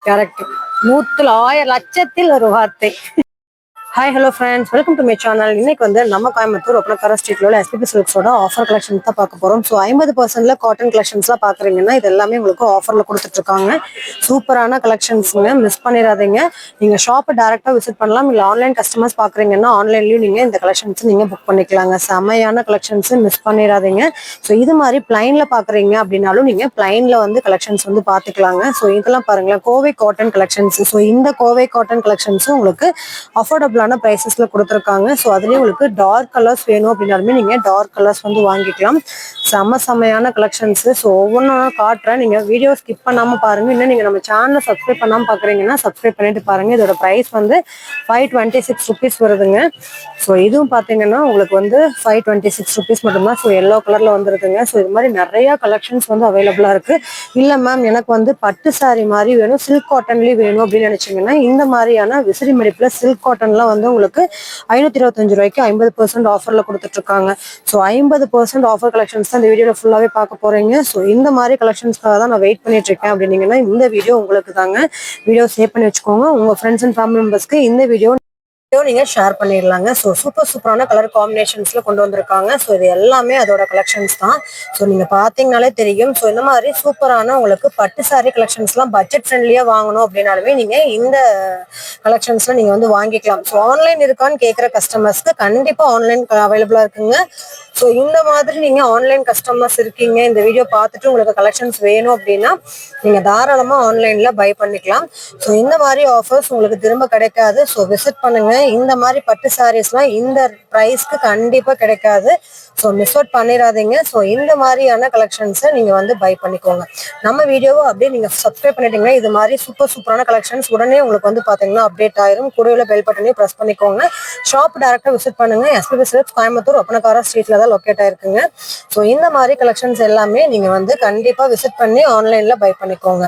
Correct. 100ல் 1000 லட்சத்தில் ஒரு வார்த்தை. Hi hello friends, welcome to my channel. இன்னைக்கு வந்து நம்ம கோயம்புத்தூர் ஒப்பனக்கார ஸ்ட்ரீட்ல உள்ள எஸ்பிபி சில்க்ஸோட ஆஃபர் கலெக்ஷன் தான் பார்க்க போறோம். ஸோ 50%ல காட்டன் கலெக்ஷன்ஸ்லாம் பாக்குறீங்கன்னா இது எல்லாமே உங்களுக்கு ஆஃபர்ல கொடுத்துட்டு இருக்காங்க. சூப்பரான கலெக்ஷன்ஸுங்க, மிஸ் பண்ணிடாதீங்க. நீங்க ஷாப்பை டேரக்டா விசிட் பண்ணலாம், இல்லை ஆன்லைன் கஸ்டமர்ஸ் பாக்குறீங்கன்னா ஆன்லைன்லயும் நீங்க இந்த கலெக்ஷன்ஸ் நீங்க புக் பண்ணிக்கலாங்க. செமையான கலெக்ஷன்ஸ், மிஸ் பண்ணிடாதீங்க. ஸோ இது மாதிரி பிளைன்ல பாக்குறீங்க அப்படின்னாலும் நீங்க பிளைன்ல வந்து கலெக்ஷன்ஸ் வந்து பாத்துக்கலாங்க. ஸோ இதெல்லாம் பாருங்களேன், கோவை காட்டன் கலெக்ஷன்ஸ். ஸோ இந்த கோவை காட்டன் கலெக்ஷன்ஸ் உங்களுக்கு அஃபோர்டபுள் பிரைசஸ்ல கொடுத்துருக்காங்க. ஸோ அதுலயே உங்களுக்கு டார்க் கலர்ஸ் வேணும் அப்படின்னாலுமே நீங்க டார்க் கலர்ஸ் வந்து வாங்கிக்கலாம். செமையான கலெக்ஷன்ஸ். ஸோ ஒவ்வொன்றா காட்டுறேன், நீங்க வீடியோ ஸ்கிப் பண்ணாம பாருங்க. இன்னும் நீங்க நம்ம சேனலை சப்ஸ்கிரைப் பண்ணாம பாக்குறீங்கன்னா சப்ஸ்கிரைப் பண்ணிட்டு பாருங்க. இதோட பிரைஸ் வந்து 526 ருபீஸ் வருதுங்க. ஸோ இதுவும் பாத்தீங்கன்னா உங்களுக்கு வந்து 526 ருபீஸ் மட்டும்தான். ஸோ எல்லோ கலர்ல வந்துருதுங்க. ஸோ இது மாதிரி நிறைய கலெக்ஷன்ஸ் வந்து அவைலபிளா இருக்கு. இல்ல மேம் எனக்கு வந்து பட்டு சாரி மாதிரி வேணும், சில்க் காட்டன்லயும் வேணும் அப்படின்னு நினைச்சீங்கன்னா இந்த மாதிரியான விசிறி மடிப்புல சில்க் காட்டன்லாம் வந்து உங்களுக்கு 525 ரூபாய்க்கு 50% ஆஃபர்ல கொடுத்துட்டு இருக்காங்க. ஸோ 50% ஆஃபர் கலெக்ஷன்ஸ் தான் இந்த வீடியோல ஃபுல்லாவே பார்க்க போறீங்க. ஸோ இந்த மாதிரி கலெக்ஷன்ஸ்க்காக தான் நான் வெயிட் பண்ணிட்டு இருக்கேன் அப்படின்னீங்கன்னா இந்த வீடியோ உங்களுக்கு தாங்க. வீடியோ சேவ் பண்ணி வச்சுக்கோங்க. உங்க ஃப்ரெண்ட்ஸ் அண்ட் ஃபேமிலி மெம்பர்ஸ்க்கு இந்த வீடியோ நீங்க ஷேர் பண்ணிடலாங்க. ஸோ சூப்பரான கலர் காம்பினேஷன்ஸ்ல கொண்டு வந்திருக்காங்க. ஸோ இது எல்லாமே அதோட கலெக்ஷன்ஸ் தான். ஸோ நீங்க பாத்தீங்கன்னாலே தெரியும். ஸோ இந்த மாதிரி சூப்பரான உங்களுக்கு பட்டு சாரி கலெக்ஷன்ஸ் எல்லாம் பட்ஜெட் ஃப்ரெண்ட்லியா வாங்கணும் அப்படின்னாலுமே நீங்க இந்த கலெக்ஷன்ஸ்ல நீங்க வந்து வாங்கிக்கலாம். ஸோ ஆன்லைன் இருக்கான்னு கேட்குற கஸ்டமர்ஸ்க்கு கண்டிப்பா ஆன்லைன் அவைலபிளா இருக்குங்க. ஸோ இந்த மாதிரி நீங்க ஆன்லைன் கஸ்டமர்ஸ் இருக்கீங்க, இந்த வீடியோ பார்த்துட்டு உங்களுக்கு கலெக்ஷன்ஸ் வேணும் அப்படின்னா நீங்க தாராளமா ஆன்லைன்ல பை பண்ணிக்கலாம். ஸோ இந்த மாதிரி ஆஃபர்ஸ் உங்களுக்கு திரும்ப கிடைக்காது. ஸோ விசிட் பண்ணுங்க. இந்த மாதிரி பட்டு சாரீஸ்லாம் இந்த பிரைஸ்க்கு கண்டிப்பா கிடைக்காது. ஸோ மிஸ் அவுட் பண்ணிடாதீங்க. ஸோ இந்த மாதிரியான கலெக்ஷன்ஸை நீங்க வந்து பை பண்ணிக்கோங்க. நம்ம வீடியோவை அப்படியே நீங்க சப்ஸ்கிரைப் பண்ணிட்டீங்கன்னா இது மாதிரி சூப்பரான கலெக்ஷன்ஸ் உடனே உங்களுக்கு வந்து பாத்தீங்கன்னா அப்டேட் ஆயிரும். கூடவே பெல் பட்டனையும் பிரஸ் பண்ணிக்கோங்க. ஷாப் டைரக்டா விசிட் பண்ணுங்க. எஸ்பிபி சில்க்ஸ் கோயம்புத்தூர் ஒப்பனக்கார ஸ்ட்ரீட்ல தான் லொக்கேட் ஆயிருக்குங்க. ஸோ இந்த மாதிரி கலெக்ஷன்ஸ் எல்லாமே நீங்க வந்து கண்டிப்பா விசிட் பண்ணி ஆன்லைன்ல பை பண்ணிக்கோங்க.